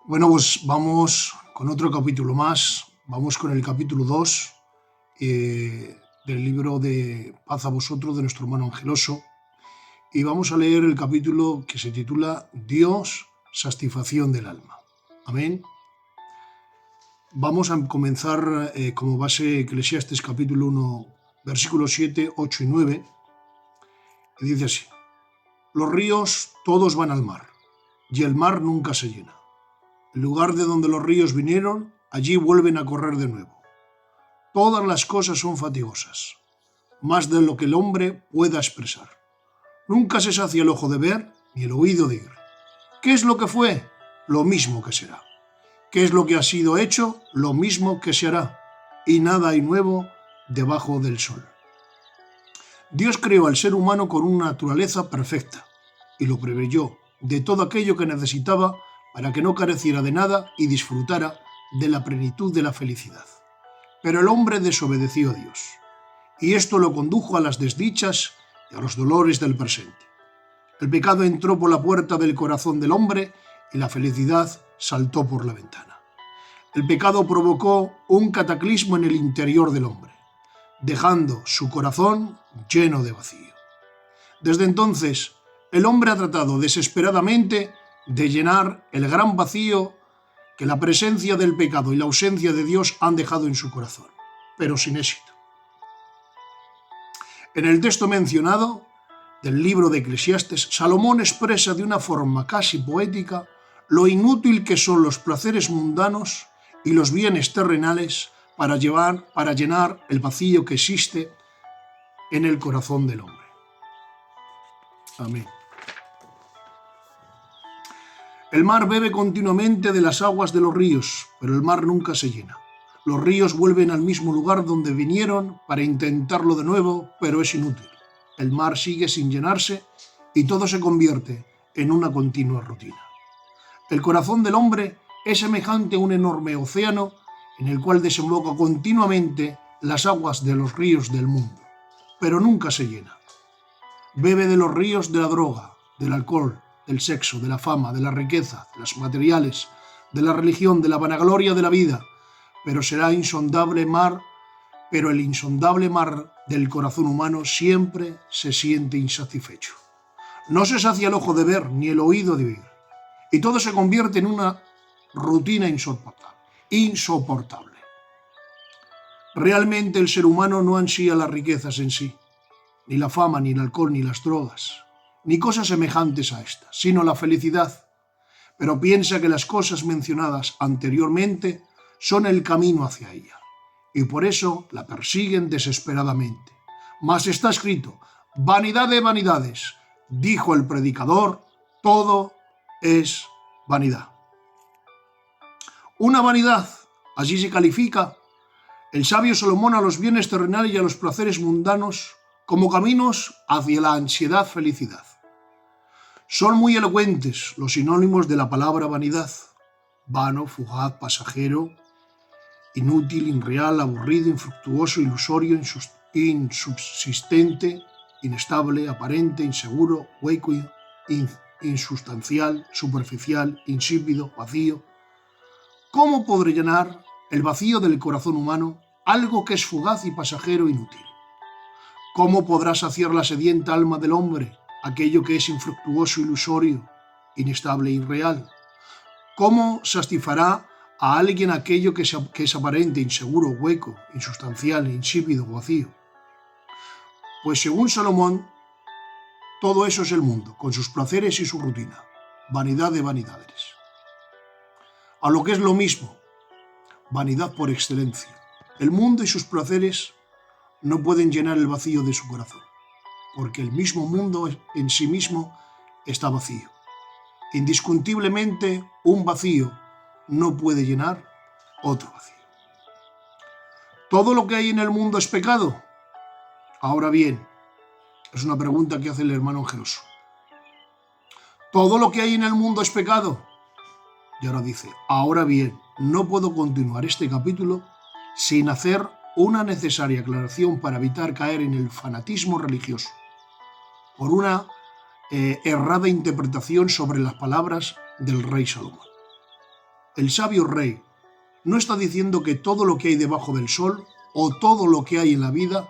Bueno, pues vamos con otro capítulo más. Vamos con el capítulo 2 del libro de Paz a vosotros de nuestro hermano Angeloso. Y vamos a leer el capítulo que se titula Dios, satisfacción del alma. Amén. Vamos a comenzar como base Eclesiastes capítulo 1, versículos 7, 8 y 9. Y dice así: Los ríos todos van al mar, y el mar nunca se llena. El lugar de donde los ríos vinieron, allí vuelven a correr de nuevo. Todas las cosas son fatigosas, más de lo que el hombre pueda expresar. Nunca se sacia el ojo de ver, ni el oído de oír. ¿Qué es lo que fue? Lo mismo que será. ¿Qué es lo que ha sido hecho? Lo mismo que se hará. Y nada hay nuevo debajo del sol. Dios creó al ser humano con una naturaleza perfecta y lo preveyó de todo aquello que necesitaba para que no careciera de nada y disfrutara de la plenitud de la felicidad. Pero el hombre desobedeció a Dios, y esto lo condujo a las desdichas y a los dolores del presente. El pecado entró por la puerta del corazón del hombre y la felicidad saltó por la ventana. El pecado provocó un cataclismo en el interior del hombre, dejando su corazón lleno de vacío. Desde entonces, el hombre ha tratado desesperadamente de llenar el gran vacío que la presencia del pecado y la ausencia de Dios han dejado en su corazón, pero sin éxito. En el texto mencionado del libro de Eclesiastes, Salomón expresa de una forma casi poética lo inútil que son los placeres mundanos y los bienes terrenales para llenar el vacío que existe en el corazón del hombre. Amén. El mar bebe continuamente de las aguas de los ríos, pero el mar nunca se llena. Los ríos vuelven al mismo lugar donde vinieron para intentarlo de nuevo, pero es inútil. El mar sigue sin llenarse y todo se convierte en una continua rutina. El corazón del hombre es semejante a un enorme océano en el cual desemboca continuamente las aguas de los ríos del mundo, pero nunca se llena. Bebe de los ríos de la droga, del alcohol, del sexo, de la fama, de la riqueza, de los materiales, de la religión, de la vanagloria de la vida, pero el insondable mar del corazón humano siempre se siente insatisfecho. No se sacia el ojo de ver ni el oído de oír, y todo se convierte en una rutina insoportable. Realmente el ser humano no ansía las riquezas en sí, ni la fama, ni el alcohol, ni las drogas, ni cosas semejantes a estas, sino la felicidad, pero piensa que las cosas mencionadas anteriormente son el camino hacia ella, y por eso la persiguen desesperadamente. Mas está escrito: vanidad de vanidades, dijo el predicador, todo es vanidad. Una vanidad, así se califica el sabio Salomón a los bienes terrenales y a los placeres mundanos como caminos hacia la ansiedad felicidad. Son muy elocuentes los sinónimos de la palabra vanidad: vano, fugaz, pasajero, inútil, irreal, aburrido, infructuoso, ilusorio, insubsistente, inestable, aparente, inseguro, hueco, insustancial, superficial, insípido, vacío. ¿Cómo podré llenar el vacío del corazón humano algo que es fugaz y pasajero, inútil? ¿Cómo podrá saciar la sedienta alma del hombre aquello que es infructuoso, ilusorio, inestable e irreal? ¿Cómo satisfará a alguien aquello que es aparente, inseguro, hueco, insustancial, insípido, vacío? Pues según Salomón, todo eso es el mundo, con sus placeres y su rutina, vanidad de vanidades. A lo que es lo mismo, vanidad por excelencia. El mundo y sus placeres no pueden llenar el vacío de su corazón, porque el mismo mundo en sí mismo está vacío. Indiscutiblemente, un vacío no puede llenar otro vacío. ¿Todo lo que hay en el mundo es pecado? Ahora bien, es una pregunta que hace el hermano Angeloso. ¿Todo lo que hay en el mundo es pecado? Y ahora dice: ahora bien, no puedo continuar este capítulo sin hacer una necesaria aclaración para evitar caer en el fanatismo religioso por una errada interpretación sobre las palabras del rey Salomón. el sabio rey no está diciendo que todo lo que hay debajo del sol o todo lo que hay en la vida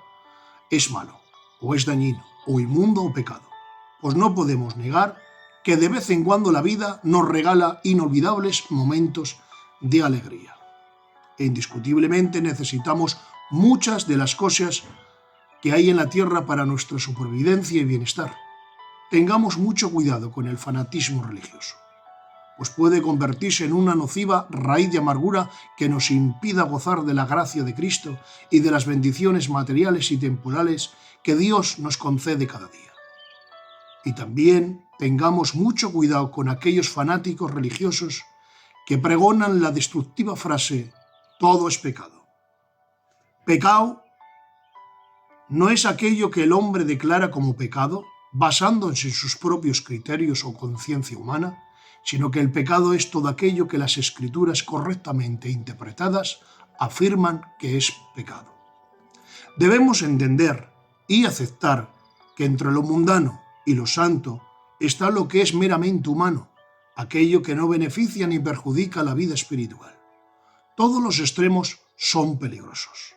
es malo, o es dañino, o inmundo o pecado. Pues no podemos negar que de vez en cuando la vida nos regala inolvidables momentos de alegría. E indiscutiblemente necesitamos muchas de las cosas que hay en la tierra para nuestra supervivencia y bienestar. Tengamos mucho cuidado con el fanatismo religioso, pues puede convertirse en una nociva raíz de amargura que nos impida gozar de la gracia de Cristo y de las bendiciones materiales y temporales que Dios nos concede cada día. Y también tengamos mucho cuidado con aquellos fanáticos religiosos que pregonan la destructiva frase «todo es pecado». Pecado no es aquello que el hombre declara como pecado, basándose en sus propios criterios o conciencia humana, sino que el pecado es todo aquello que las Escrituras correctamente interpretadas afirman que es pecado. Debemos entender y aceptar que entre lo mundano y lo santo está lo que es meramente humano, aquello que no beneficia ni perjudica la vida espiritual. Todos los extremos son peligrosos.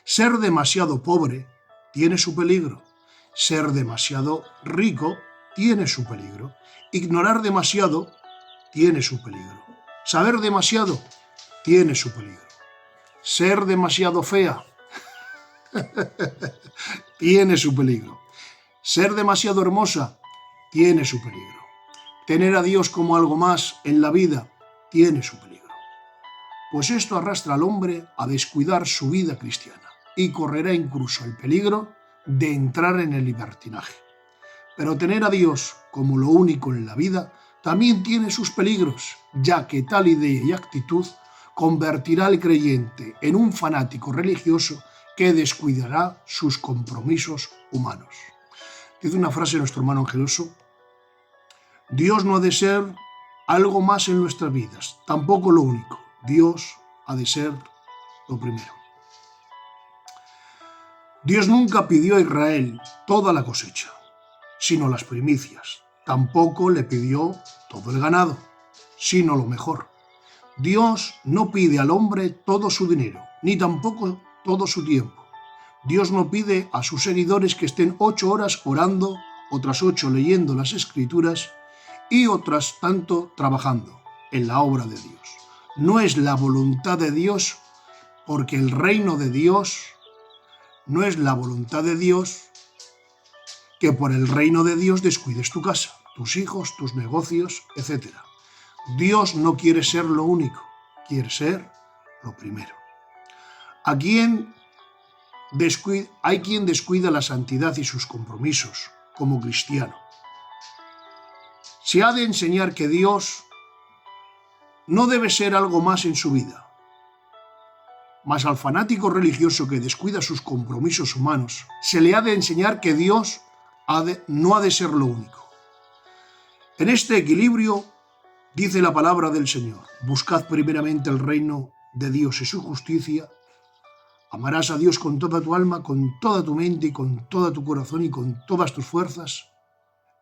Ser demasiado pobre tiene su peligro. Ser demasiado rico tiene su peligro. Ignorar demasiado tiene su peligro. Saber demasiado tiene su peligro. Ser demasiado fea tiene su peligro. Ser demasiado hermosa tiene su peligro. Tener a Dios como algo más en la vida tiene su peligro. Pues esto arrastra al hombre a descuidar su vida cristiana y correrá incluso el peligro de entrar en el libertinaje. Pero tener a Dios como lo único en la vida también tiene sus peligros, ya que tal idea y actitud convertirá al creyente en un fanático religioso que descuidará sus compromisos humanos. Dice una frase de nuestro hermano Angeloso: Dios no ha de ser algo más en nuestras vidas, tampoco lo único. Dios ha de ser lo primero. Dios nunca pidió a Israel toda la cosecha, sino las primicias. Tampoco le pidió todo el ganado, sino lo mejor. Dios no pide al hombre todo su dinero, ni tampoco todo su tiempo. Dios no pide a sus seguidores que estén 8 horas orando, otras 8 leyendo las Escrituras y otras tanto trabajando en la obra de Dios. No es la voluntad de Dios, porque el reino de Dios no es la voluntad de Dios que por el reino de Dios descuides tu casa, tus hijos, tus negocios, etc. Dios no quiere ser lo único, quiere ser lo primero. Hay quien descuida la santidad y sus compromisos como cristiano. Se ha de enseñar que Dios no debe ser algo más en su vida. Mas al fanático religioso que descuida sus compromisos humanos, se le ha de enseñar que Dios no ha de ser lo único. En este equilibrio dice la palabra del Señor: buscad primeramente el reino de Dios y su justicia. Amarás a Dios con toda tu alma, con toda tu mente y con todo tu corazón y con todas tus fuerzas.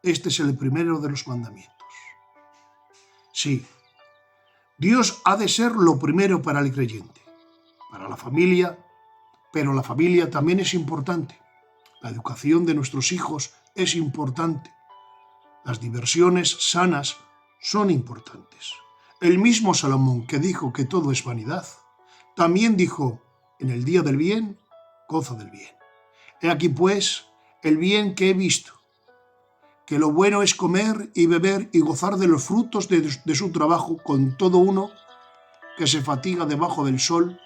Este es el primero de los mandamientos. Sí, Dios ha de ser lo primero para el creyente, para la familia, pero la familia también es importante. La educación de nuestros hijos es importante. Las diversiones sanas son importantes. El mismo Salomón, que dijo que todo es vanidad, también dijo: en el día del bien, goza del bien. He aquí pues el bien que he visto, que lo bueno es comer y beber y gozar de los frutos de su trabajo con todo uno que se fatiga debajo del sol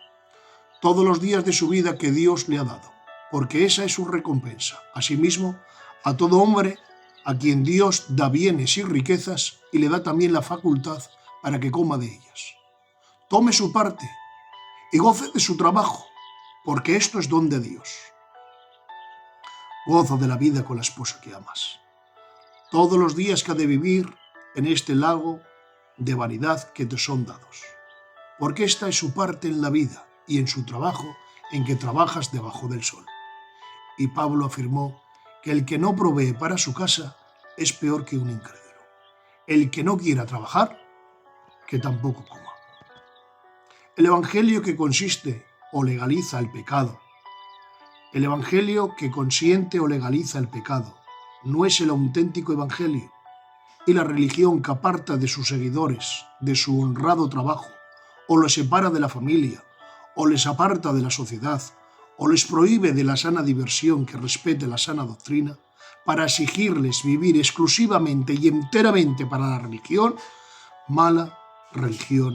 todos los días de su vida que Dios le ha dado, porque esa es su recompensa. Asimismo, a todo hombre a quien Dios da bienes y riquezas y le da también la facultad para que coma de ellas. Tome su parte y goce de su trabajo, porque esto es don de Dios. Goza de la vida con la esposa que amas. Todos los días que ha de vivir en este lago de vanidad que te son dados, porque esta es su parte en la vida y en su trabajo en que trabajas debajo del sol. Y Pablo afirmó que el que no provee para su casa es peor que un incrédulo. El que no quiera trabajar, que tampoco coma. El evangelio que consiste o legaliza el pecado. El evangelio que consiente o legaliza el pecado no es el auténtico evangelio, y la religión que aparta de sus seguidores de su honrado trabajo, o los separa de la familia, o les aparta de la sociedad, o les prohíbe de la sana diversión que respete la sana doctrina, para exigirles vivir exclusivamente y enteramente para la religión, mala religión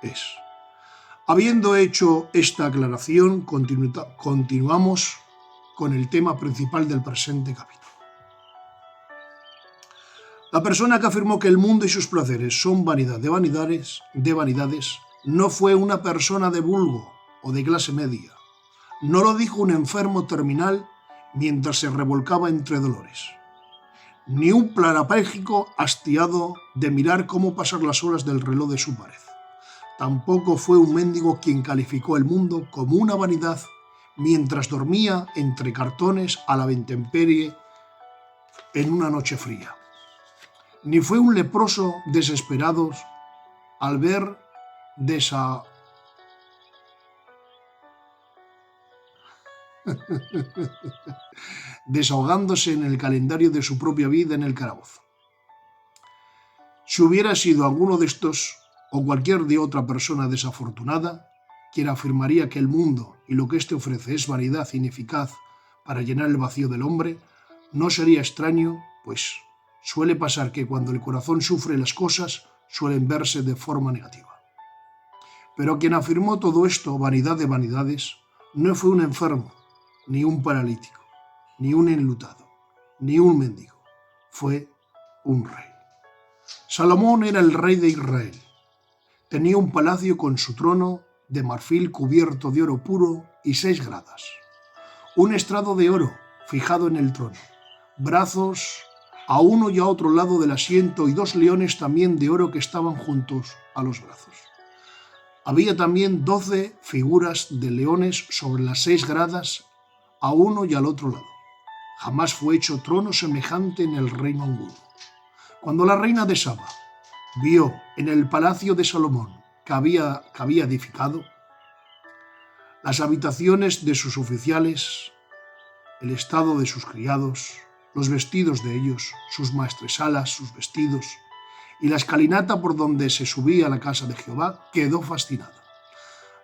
es. Habiendo hecho esta aclaración, continuamos con el tema principal del presente capítulo. La persona que afirmó que el mundo y sus placeres son vanidad de vanidades, no fue una persona de vulgo o de clase media. No lo dijo un enfermo terminal mientras se revolcaba entre dolores, ni un parapléjico hastiado de mirar cómo pasar las horas del reloj de su pared. Tampoco fue un mendigo quien calificó el mundo como una vanidad mientras dormía entre cartones a la intemperie en una noche fría. Ni fue un leproso desesperado al ver desahogándose en el calendario de su propia vida en el calabozo. Si hubiera sido alguno de estos o cualquier de otra persona desafortunada, quien afirmaría que el mundo y lo que éste ofrece es vanidad ineficaz para llenar el vacío del hombre, no sería extraño, pues suele pasar que cuando el corazón sufre las cosas suelen verse de forma negativa. Pero quien afirmó todo esto, vanidad de vanidades, no fue un enfermo, ni un paralítico, ni un enlutado, ni un mendigo. Fue un rey. Salomón era el rey de Israel. Tenía un palacio con su trono de marfil cubierto de oro puro y 6 gradas. Un estrado de oro fijado en el trono. Brazos a uno y a otro lado del asiento y 2 leones también de oro que estaban juntos a los brazos. Había también 12 figuras de leones sobre las 6 gradas a uno y al otro lado. Jamás fue hecho trono semejante en el reino alguno. Cuando la reina de Saba vio en el palacio de Salomón que había edificado, las habitaciones de sus oficiales, el estado de sus criados, los vestidos de ellos, sus maestresalas, sus vestidos, y la escalinata por donde se subía a la casa de Jehová, quedó fascinada.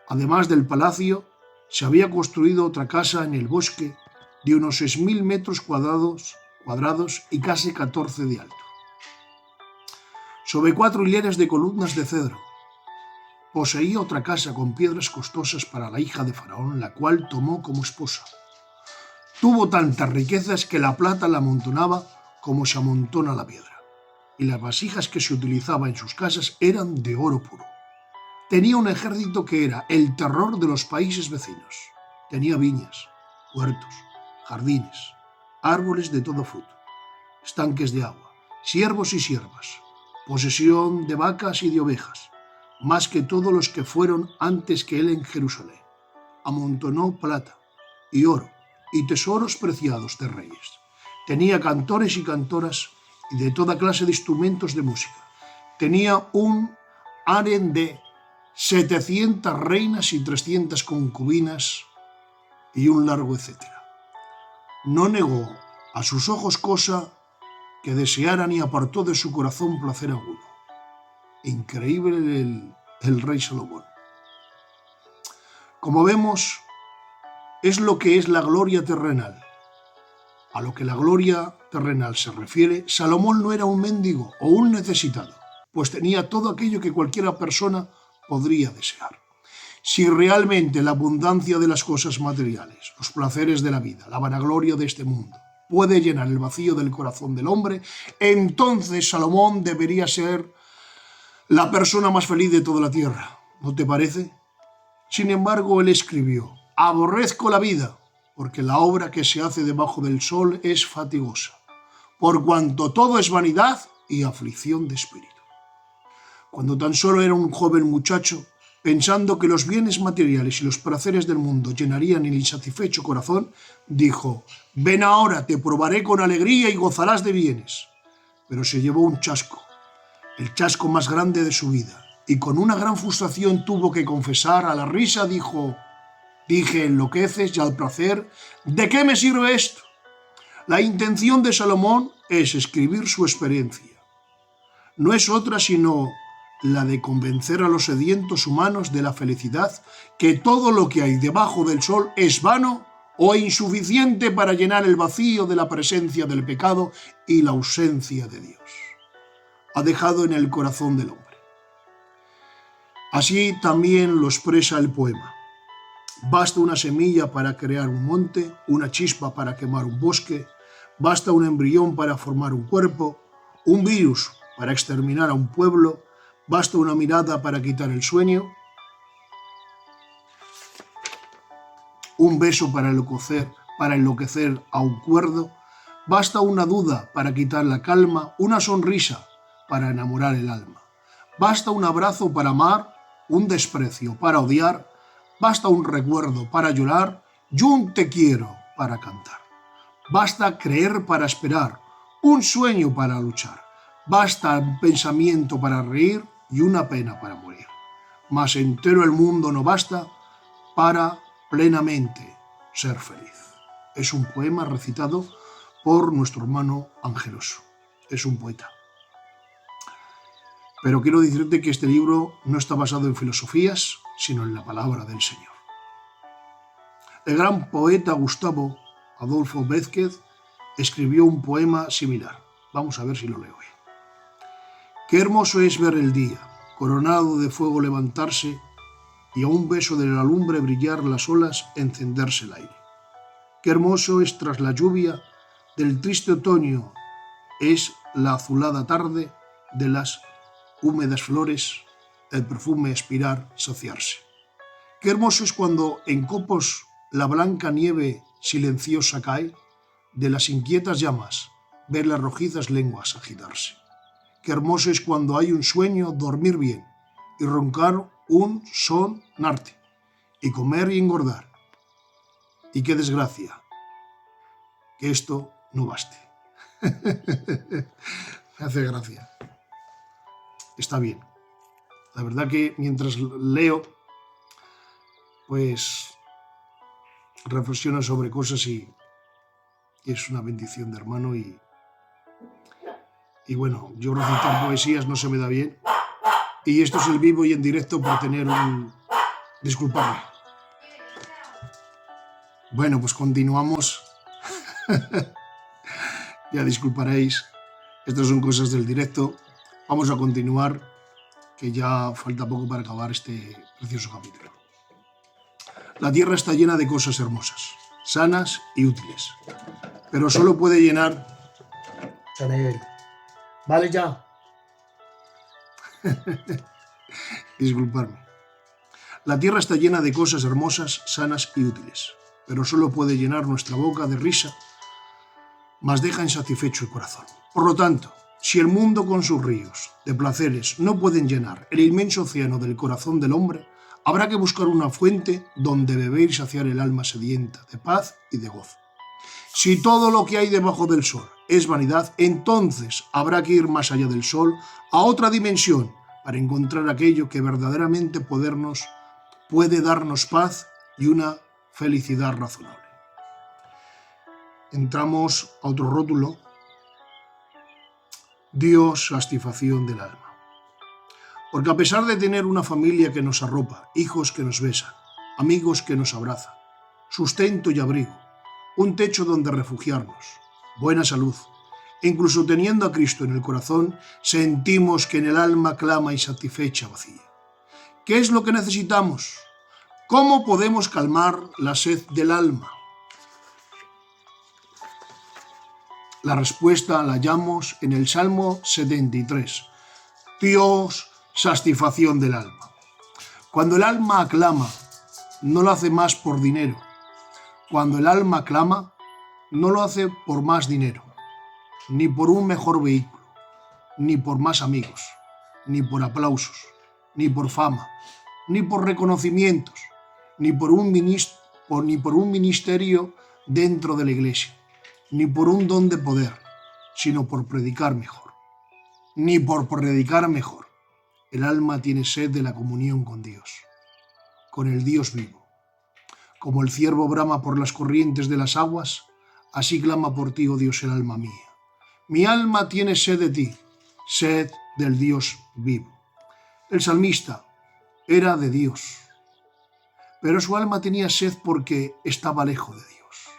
Además del palacio, se había construido otra casa en el bosque de unos 6.000 metros cuadrados y casi 14 de alto, sobre 4 hileras de columnas de cedro. Poseía otra casa con piedras costosas para la hija de Faraón, la cual tomó como esposa. Tuvo tantas riquezas que la plata la amontonaba como se amontona la piedra, y las vasijas que se utilizaba en sus casas eran de oro puro. Tenía un ejército que era el terror de los países vecinos. Tenía viñas, huertos, jardines, árboles de todo fruto, estanques de agua, siervos y siervas, posesión de vacas y de ovejas, más que todos los que fueron antes que él en Jerusalén. Amontonó plata y oro y tesoros preciados de reyes. Tenía cantores y cantoras y de toda clase de instrumentos de música. Tenía un harén de 700 reinas y 300 concubinas y un largo etcétera. No negó a sus ojos cosa que deseara ni apartó de su corazón placer alguno. Increíble el rey Salomón. Como vemos, es lo que es la gloria terrenal. A lo que la gloria terrenal se refiere, Salomón no era un mendigo o un necesitado, pues tenía todo aquello que cualquier persona podría desear. Si realmente la abundancia de las cosas materiales, los placeres de la vida, la vanagloria de este mundo, puede llenar el vacío del corazón del hombre, entonces Salomón debería ser la persona más feliz de toda la tierra. ¿No te parece? Sin embargo, él escribió: aborrezco la vida, porque la obra que se hace debajo del sol es fatigosa, por cuanto todo es vanidad y aflicción de espíritu. Cuando tan solo era un joven muchacho, pensando que los bienes materiales y los placeres del mundo llenarían el insatisfecho corazón, dijo: ven ahora, te probaré con alegría y gozarás de bienes. Pero se llevó un chasco, el chasco más grande de su vida, y con una gran frustración tuvo que confesar. A la risa dije, enloqueces, y al placer, ¿de qué me sirve esto? La intención de Salomón es escribir su experiencia. No es otra sino la de convencer a los sedientos humanos de la felicidad, que todo lo que hay debajo del sol es vano o insuficiente para llenar el vacío de la presencia del pecado y la ausencia de Dios. Ha dejado en el corazón del hombre. Así también lo expresa el poema. Basta una semilla para crear un monte, una chispa para quemar un bosque, basta un embrión para formar un cuerpo, un virus para exterminar a un pueblo, basta una mirada para quitar el sueño, un beso para enloquecer a un cuerdo, basta una duda para quitar la calma, una sonrisa para enamorar el alma, basta un abrazo para amar, un desprecio para odiar, basta un recuerdo para llorar y un te quiero para cantar. Basta creer para esperar, un sueño para luchar, basta un pensamiento para reír y una pena para morir. Mas entero el mundo no basta para plenamente ser feliz. Es un poema recitado por nuestro hermano Angeloso. Es un poeta. Pero quiero decirte que este libro no está basado en filosofías, sino en la palabra del Señor. El gran poeta Gustavo Adolfo Bécquer escribió un poema similar. Vamos a ver si lo leo bien. Qué hermoso es ver el día, coronado de fuego levantarse, y a un beso de la lumbre brillar las olas, encenderse el aire. Qué hermoso es tras la lluvia del triste otoño, es la azulada tarde de las húmedas flores, el perfume expirar, saciarse. Qué hermoso es cuando en copos la blanca nieve silenciosa cae, de las inquietas llamas ver las rojizas lenguas agitarse. Qué hermoso es cuando hay un sueño, dormir bien, y roncar un sonarte, y comer y engordar. Y qué desgracia, que esto no baste. Me hace gracia. Está bien. La verdad que mientras leo, pues reflexiono sobre cosas y es una bendición de hermano y bueno, yo recitar poesías no se me da bien y esto es el vivo y en directo por tener un... Disculpadme. Bueno, pues continuamos. Ya disculparéis, estas son cosas del directo. Vamos a continuar, que ya falta poco para acabar este precioso capítulo. La tierra está llena de cosas hermosas, sanas y útiles, pero solo puede llenar... Vale ya. Disculpadme. La tierra está llena de cosas hermosas, sanas y útiles, pero solo puede llenar nuestra boca de risa, mas deja insatisfecho el corazón. Por lo tanto, si el mundo con sus ríos de placeres no pueden llenar el inmenso océano del corazón del hombre, habrá que buscar una fuente donde beber y saciar el alma sedienta de paz y de gozo. Si todo lo que hay debajo del sol es vanidad, entonces habrá que ir más allá del sol, a otra dimensión, para encontrar aquello que verdaderamente puede darnos paz y una felicidad razonable. Entramos a otro rótulo. Dios, satisfacción del alma. Porque a pesar de tener una familia que nos arropa, hijos que nos besan, amigos que nos abrazan, sustento y abrigo, un techo donde refugiarnos, buena salud, e incluso teniendo a Cristo en el corazón, sentimos que en el alma clama insatisfecha vacía. ¿Qué es lo que necesitamos? ¿Cómo podemos calmar la sed del alma? La respuesta la hallamos en el Salmo 73. Dios, satisfacción del alma. Cuando el alma aclama, no lo hace más por dinero. Cuando el alma clama, no lo hace por más dinero, ni por un mejor vehículo, ni por más amigos, ni por aplausos, ni por fama, ni por reconocimientos, ni por un ministerio dentro de la iglesia, ni por un don de poder, sino por predicar mejor. Ni por predicar mejor. El alma tiene sed de la comunión con Dios, con el Dios vivo. Como el ciervo brama por las corrientes de las aguas, así clama por ti, oh Dios, el alma mía. Mi alma tiene sed de ti, sed del Dios vivo. El salmista era de Dios, pero su alma tenía sed porque estaba lejos de Dios.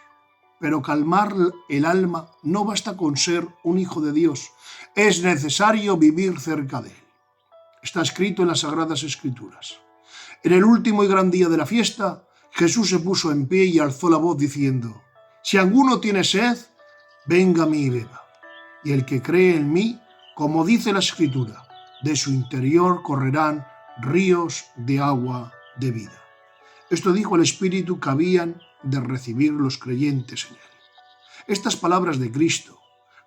Pero calmar el alma no basta con ser un hijo de Dios, es necesario vivir cerca de Él. Está escrito en las Sagradas Escrituras. En el último y gran día de la fiesta, Jesús se puso en pie y alzó la voz diciendo: si alguno tiene sed, venga a mí y beba. Y el que cree en mí, como dice la Escritura, de su interior correrán ríos de agua de vida. Esto dijo el Espíritu que habían de recibir los creyentes en Él. Estas palabras de Cristo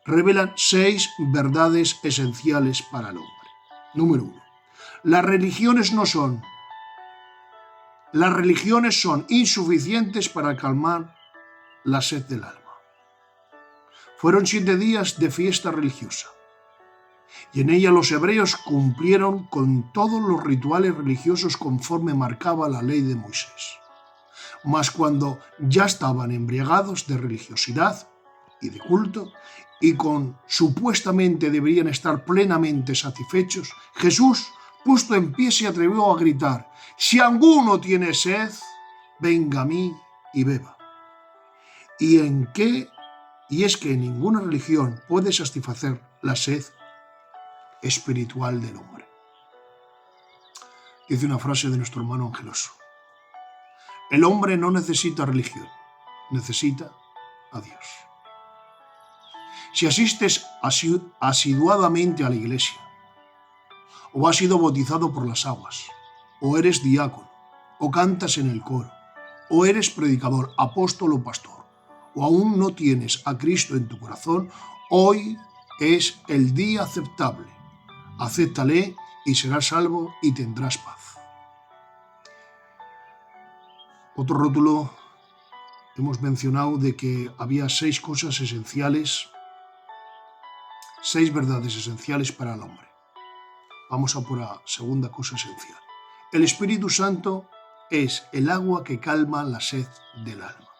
revelan 6 verdades esenciales para el hombre. Número 1. Las religiones son insuficientes para calmar la sed del alma. Fueron 7 días de fiesta religiosa, y en ella los hebreos cumplieron con todos los rituales religiosos conforme marcaba la ley de Moisés. Mas cuando ya estaban embriagados de religiosidad y de culto, y supuestamente deberían estar plenamente satisfechos, Jesús, puesto en pie, se atrevió a gritar: si alguno tiene sed, venga a mí y beba. Y es que ninguna religión puede satisfacer la sed espiritual del hombre. Dice una frase de nuestro hermano Angeloso: el hombre no necesita religión, necesita a Dios. Si asistes asiduadamente a la iglesia, o has sido bautizado por las aguas, o eres diácono, o cantas en el coro, o eres predicador, apóstol o pastor, o aún no tienes a Cristo en tu corazón, hoy es el día aceptable. Acéptale y serás salvo y tendrás paz. Otro rótulo, hemos mencionado de que había 6 cosas esenciales, 6 verdades esenciales para el hombre. Vamos a por la segunda cosa esencial. El Espíritu Santo es el agua que calma la sed del alma.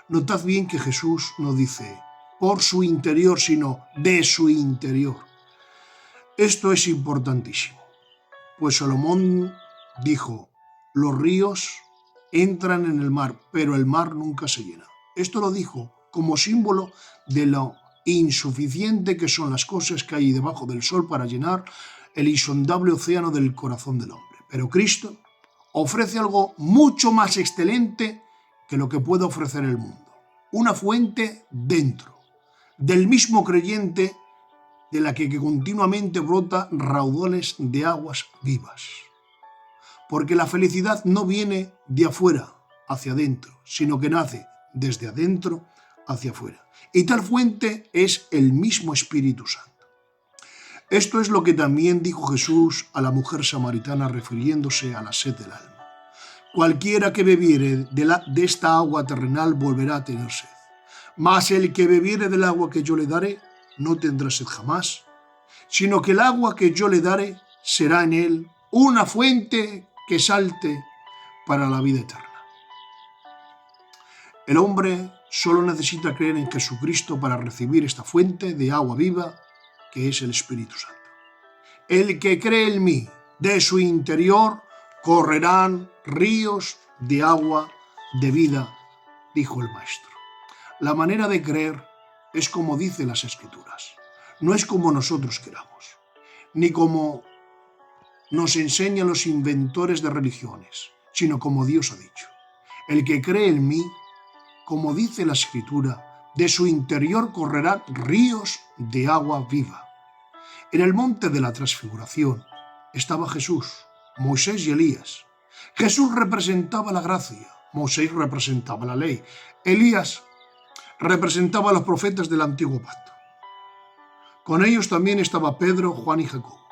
Notad bien que Jesús no dice por su interior, sino de su interior. Esto es importantísimo, pues Salomón dijo: los ríos entran en el mar, pero el mar nunca se llena. Esto lo dijo como símbolo de lo insuficiente que son las cosas que hay debajo del sol para llenar el insondable océano del corazón del hombre. Pero Cristo ofrece algo mucho más excelente que lo que puede ofrecer el mundo. Una fuente dentro del mismo creyente, de la que continuamente brota raudales de aguas vivas. Porque la felicidad no viene de afuera hacia adentro, sino que nace desde adentro hacia afuera. Y tal fuente es el mismo Espíritu Santo. Esto es lo que también dijo Jesús a la mujer samaritana refiriéndose a la sed del alma. Cualquiera que bebiere de esta agua terrenal volverá a tener sed. Mas el que bebiere del agua que yo le daré no tendrá sed jamás, sino que el agua que yo le daré será en él una fuente que salte para la vida eterna. El hombre solo necesita creer en Jesucristo para recibir esta fuente de agua viva que es el Espíritu Santo. El que cree en mí, de su interior correrán ríos de agua de vida, dijo el Maestro. La manera de creer es como dicen las Escrituras, no es como nosotros queramos, ni como nos enseñan los inventores de religiones, sino como Dios ha dicho. El que cree en mí, como dice la Escritura, de su interior correrán ríos de agua viva. En el monte de la transfiguración estaba Jesús, Moisés y Elías. Jesús representaba la gracia, Moisés representaba la ley, Elías representaba a los profetas del antiguo pacto. Con ellos también estaba Pedro, Juan y Jacobo.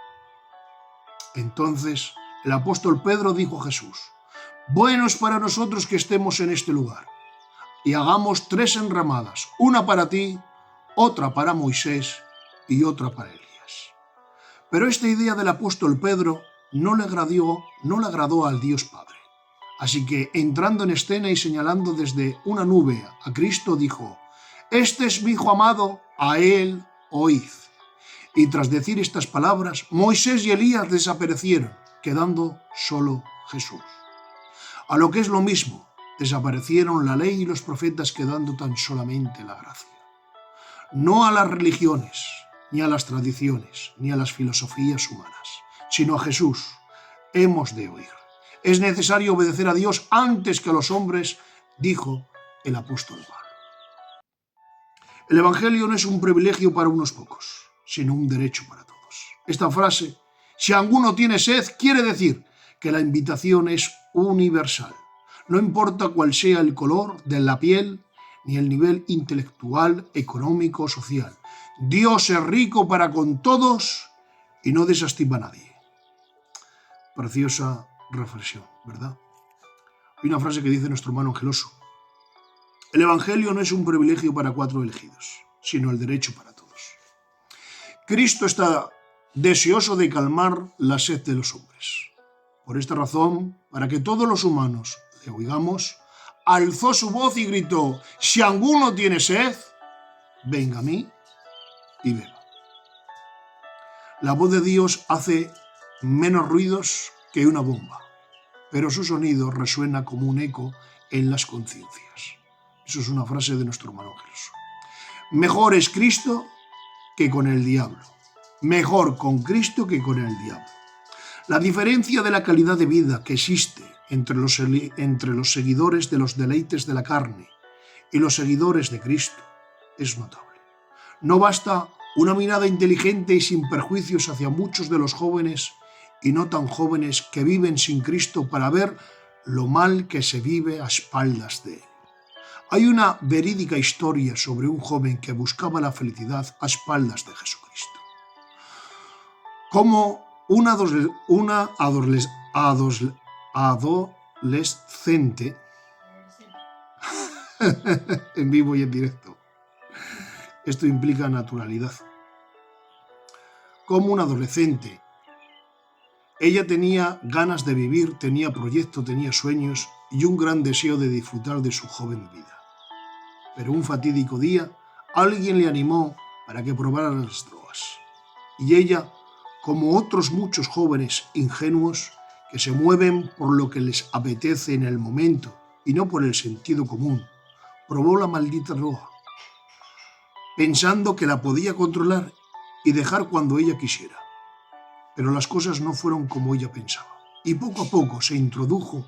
Entonces el apóstol Pedro dijo a Jesús: bueno es para nosotros que estemos en este lugar y hagamos 3 enramadas, una para ti, otra para Moisés y otra para Elías. Pero esta idea del apóstol Pedro no le agradó al Dios Padre. Así que, entrando en escena y señalando desde una nube a Cristo, dijo: «Este es mi Hijo amado, a él oíd». Y tras decir estas palabras, Moisés y Elías desaparecieron, quedando solo Jesús. A lo que es lo mismo, desaparecieron la ley y los profetas, quedando tan solamente la gracia. No a las religiones, ni a las tradiciones, ni a las filosofías humanas, sino a Jesús hemos de oír. Es necesario obedecer a Dios antes que a los hombres, dijo el apóstol Pablo. El Evangelio no es un privilegio para unos pocos, sino un derecho para todos. Esta frase, si alguno tiene sed, quiere decir que la invitación es universal. No importa cuál sea el color de la piel, ni el nivel intelectual, económico o social. Dios es rico para con todos y no desestima a nadie. Preciosa reflexión, ¿verdad? Hay una frase que dice nuestro hermano Angeloso: el Evangelio no es un privilegio para 4 elegidos, sino el derecho para todos. Cristo está deseoso de calmar la sed de los hombres. Por esta razón, para que todos los humanos le oigamos, alzó su voz y gritó: «Si alguno tiene sed, venga a mí y beba». La voz de Dios hace menos ruidos que una bomba, pero su sonido resuena como un eco en las conciencias. Eso es una frase de nuestro hermano Jesús. Mejor es Cristo que con el diablo. Mejor con Cristo que con el diablo. La diferencia de la calidad de vida que existe entre los seguidores de los deleites de la carne y los seguidores de Cristo es notable. No basta una mirada inteligente y sin perjuicios hacia muchos de los jóvenes y no tan jóvenes que viven sin Cristo para ver lo mal que se vive a espaldas de él. Hay una verídica historia sobre un joven que buscaba la felicidad a espaldas de Jesucristo. Como una adolescente en vivo y en directo. Esto implica naturalidad. Como un adolescente, ella tenía ganas de vivir, tenía proyectos, tenía sueños y un gran deseo de disfrutar de su joven vida. Pero un fatídico día, alguien le animó para que probara las drogas. Y ella, como otros muchos jóvenes ingenuos que se mueven por lo que les apetece en el momento y no por el sentido común, probó la maldita droga, pensando que la podía controlar y dejar cuando ella quisiera. Pero las cosas no fueron como ella pensaba, y poco a poco se introdujo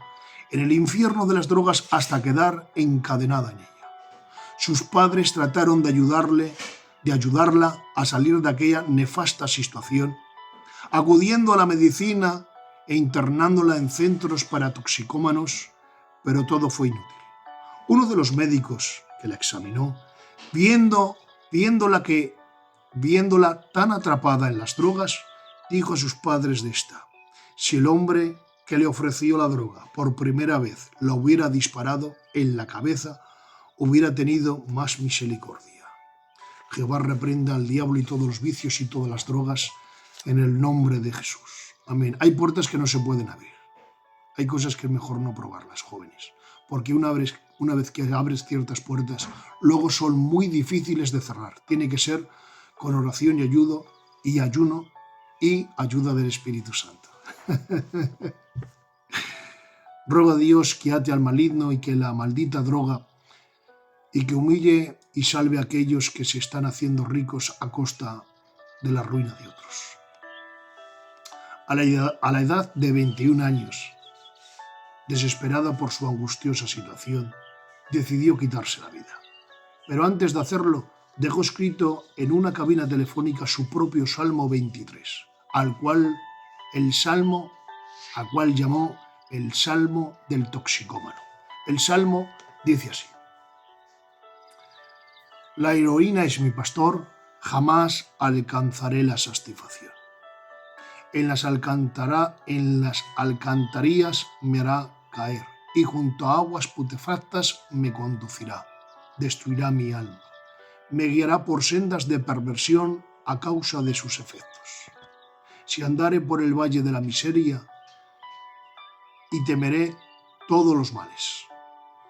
en el infierno de las drogas hasta quedar encadenada en ella. Sus padres trataron de ayudarla a salir de aquella nefasta situación, acudiendo a la medicina e internándola en centros para toxicómanos, pero todo fue inútil. Uno de los médicos que la examinó, viéndola tan atrapada en las drogas, dijo a sus padres de esta: si el hombre que le ofreció la droga por primera vez la hubiera disparado en la cabeza, hubiera tenido más misericordia. Jehová reprenda al diablo y todos los vicios y todas las drogas en el nombre de Jesús. Amén. Hay puertas que no se pueden abrir. Hay cosas que es mejor no probarlas, jóvenes, porque una vez que abres ciertas puertas, luego son muy difíciles de cerrar. Tiene que ser con oración y ayuno y ayuda del Espíritu Santo. Ruega a Dios que ate al maligno y que la maldita droga y que humille y salve a aquellos que se están haciendo ricos a costa de la ruina de otros. A la edad de 21 años, desesperada por su angustiosa situación, decidió quitarse la vida. Pero antes de hacerlo, dejó escrito en una cabina telefónica su propio Salmo 23, al cual llamó el Salmo del toxicómano. El Salmo dice así: la heroína es mi pastor, jamás alcanzaré la satisfacción. En las alcantarillas me hará caer, y junto a aguas putefactas me conducirá. Destruirá mi alma. Me guiará por sendas de perversión a causa de sus efectos. si andare por el valle de la miseria, y temeré todos los males,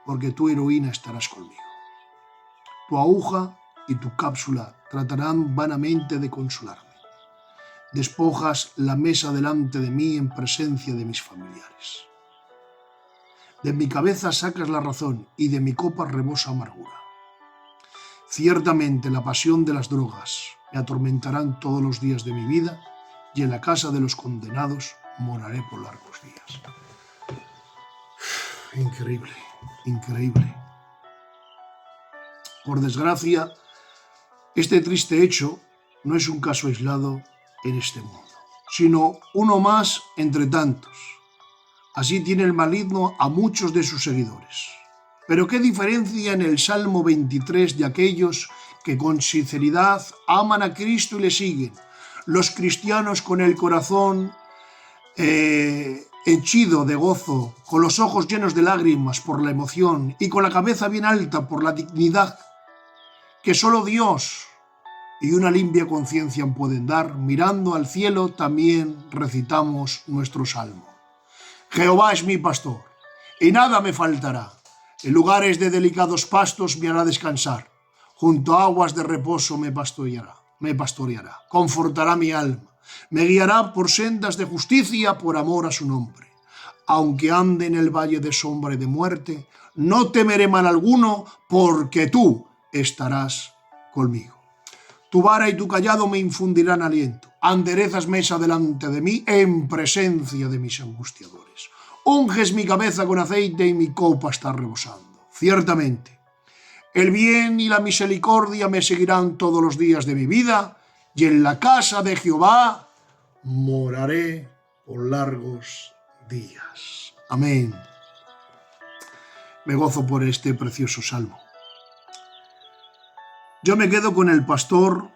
porque tu heroína estarás conmigo. Tu aguja y tu cápsula tratarán vanamente de consolarme. Despojas la mesa delante de mí en presencia de mis familiares. De mi cabeza sacas la razón y de mi copa rebosa amargura. Ciertamente la pasión de las drogas me atormentarán todos los días de mi vida, y en la casa de los condenados moraré por largos días. Increíble, increíble. Por desgracia, este triste hecho no es un caso aislado en este mundo, sino uno más entre tantos. Así tiene el maligno a muchos de sus seguidores. Pero qué diferencia en el Salmo 23 de aquellos que con sinceridad aman a Cristo y le siguen. Los cristianos con el corazón henchido de gozo, con los ojos llenos de lágrimas por la emoción y con la cabeza bien alta por la dignidad que solo Dios y una limpia conciencia pueden dar, mirando al cielo también recitamos nuestro salmo. Jehová es mi pastor, y nada me faltará. En lugares de delicados pastos me hará descansar. Junto a aguas de reposo me pastoreará. Confortará mi alma. Me guiará por sendas de justicia por amor a su nombre. Aunque ande en el valle de sombra y de muerte, no temeré mal alguno, porque tú estarás conmigo. Tu vara y tu cayado me infundirán aliento. Enderezas mesa delante de mí en presencia de mis angustiadores. Unges mi cabeza con aceite y mi copa está rebosando. Ciertamente, el bien y la misericordia me seguirán todos los días de mi vida, y en la casa de Jehová moraré por largos días. Amén. Me gozo por este precioso salmo. Yo me quedo con el pastor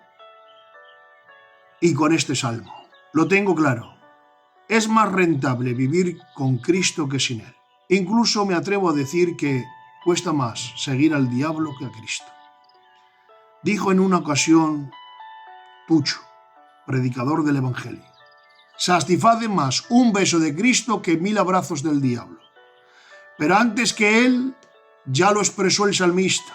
y con este salmo. Lo tengo claro. Es más rentable vivir con Cristo que sin Él. Incluso me atrevo a decir que cuesta más seguir al diablo que a Cristo. Dijo en una ocasión Tucho, predicador del Evangelio: satisface más un beso de Cristo que 1000 abrazos del diablo. Pero antes que Él, ya lo expresó el salmista.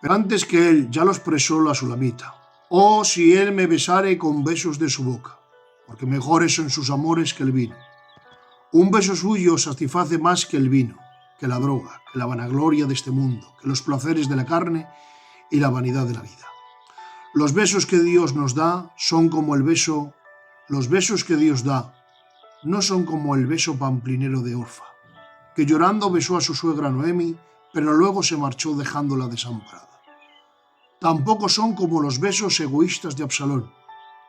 Antes que él, ya lo expresó la sulamita. Oh, si él me besare con besos de su boca, porque mejores son sus amores que el vino. Un beso suyo satisface más que el vino, que la droga, que la vanagloria de este mundo, que los placeres de la carne y la vanidad de la vida. Los besos que Dios nos da son como el beso, los besos que Dios da no son como el beso pamplinero de Orfa, que llorando besó a su suegra Noemi, pero luego se marchó dejándola desamparada. Tampoco son como los besos egoístas de Absalón,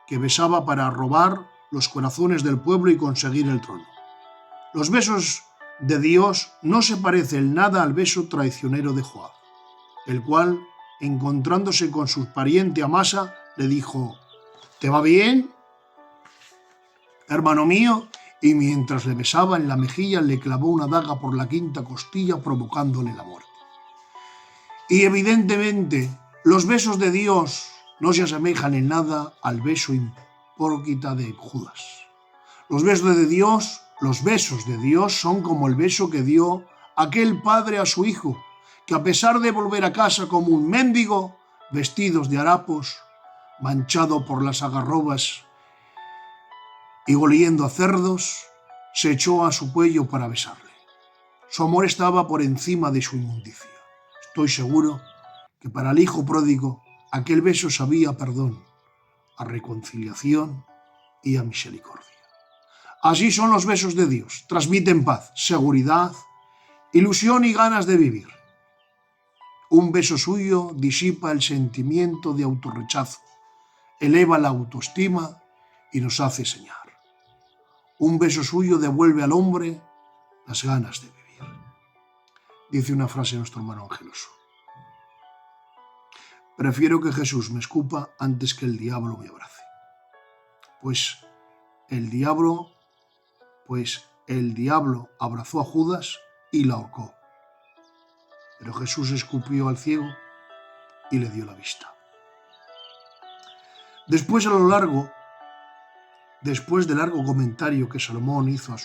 que besaba para robar los corazones del pueblo y conseguir el trono. Los besos de Dios no se parecen nada al beso traicionero de Joab, el cual, encontrándose con su pariente Amasa, le dijo: ¿te va bien, hermano mío? Y mientras le besaba en la mejilla le clavó una daga por la quinta costilla, provocándole la muerte. Y evidentemente los besos de Dios no se asemejan en nada al beso hipócrita de Judas. Los besos de Dios son como el beso que dio aquel padre a su hijo, que a pesar de volver a casa como un mendigo, vestidos de harapos, manchado por las algarrobas y oliendo a cerdos, se echó a su cuello para besarle. Su amor estaba por encima de su inmundicia. Estoy seguro que para el hijo pródigo aquel beso sabía a perdón, a reconciliación y a misericordia. Así son los besos de Dios. Transmiten paz, seguridad, ilusión y ganas de vivir. Un beso suyo disipa el sentimiento de autorrechazo, eleva la autoestima y nos hace soñar. Un beso suyo devuelve al hombre las ganas de vivir. Dice una frase nuestro hermano Angeloso: prefiero que Jesús me escupa antes que el diablo me abrace. Pues el diablo abrazó a Judas y la ahorcó. Pero Jesús escupió al ciego y le dio la vista. Después del largo comentario que Salomón hizo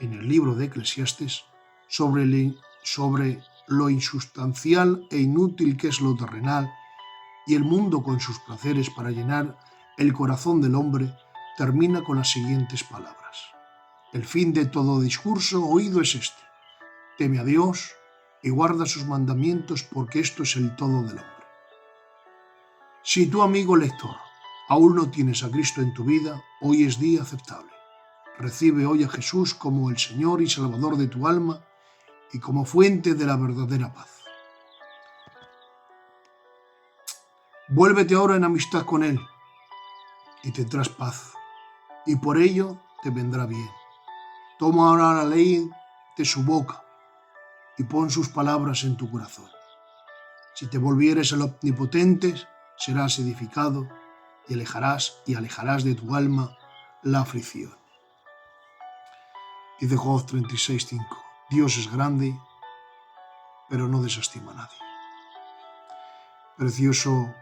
en el libro de Eclesiastes sobre lo insustancial e inútil que es lo terrenal y el mundo con sus placeres para llenar el corazón del hombre, termina con las siguientes palabras. El fin de todo discurso oído es este: teme a Dios y guarda sus mandamientos, porque esto es el todo del hombre. Si tú, amigo lector, aún no tienes a Cristo en tu vida, hoy es día aceptable. Recibe hoy a Jesús como el Señor y Salvador de tu alma y como fuente de la verdadera paz. Vuélvete ahora en amistad con Él y tendrás paz, y por ello te vendrá bien. Toma ahora la ley de su boca y pon sus palabras en tu corazón. Si te volvieres al Omnipotente, serás edificado y alejarás de tu alma la aflicción. Dice Job 36:5. Dios es grande, pero no desestima a nadie. Precioso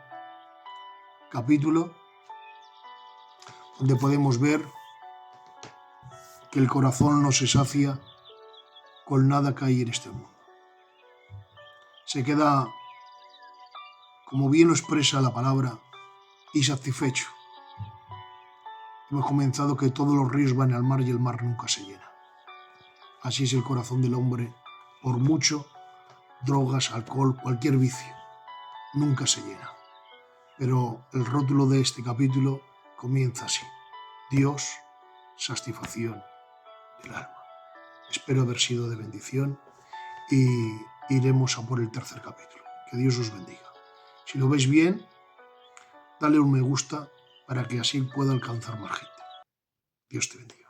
capítulo donde podemos ver que el corazón no se sacia con nada que hay en este mundo. Se queda, como bien lo expresa la palabra, insatisfecho. Hemos comenzado que todos los ríos van al mar y el mar nunca se llena. Así es el corazón del hombre, por mucho, drogas, alcohol, cualquier vicio, nunca se llena. Pero el rótulo de este capítulo comienza así: Dios, satisfacción del alma. Espero haber sido de bendición y iremos a por el tercer capítulo. Que Dios os bendiga. Si lo veis bien, dale un me gusta para que así pueda alcanzar más gente. Dios te bendiga.